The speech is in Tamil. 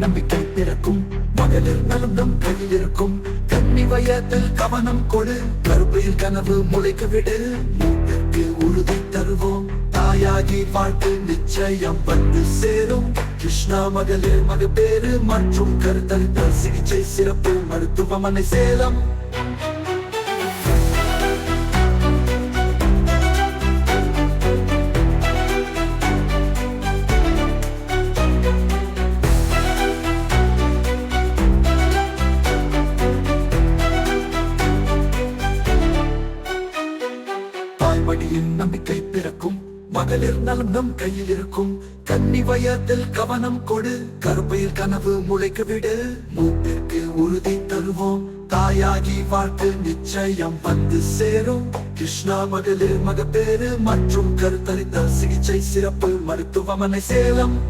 நம்பிக்கை பிறக்கும். மகளிர் நலம் நம் கையில் இருக்கும். கன்னி வயதில் கவனம் கொடு. கருப்பையில் கனவு முளைக்க விடு. மூட்டிற்கு உறுதி தருவோம். தாயாகி வாழ்க்கை நிச்சயம் வந்து சேரும். கிருஷ்ணா மகளிர் மகப்பேறு மற்றும் கருத்தரித்தல் சிகிச்சை சிறப்பு மருத்துவமனை சேலம். தாய்மடியின் நம்பிக்கை பிறக்கும். மகளிர் நலம் நம் கையில் இருக்கும். கன்னி வயதில் கவனம் கொடு. கருப்பையில் கனவு முளைக்க விடு. மூட்டிற்கு உறுதி தருவோம். தாயாகி வாழ்க்கை நிச்சயம் வந்து சேரும். கிருஷ்ணா மகளிர் மகப்பேறு மற்றும் கருத்தரித்தல் சிகிச்சை சிறப்பு மருத்துவமனை சேலம்.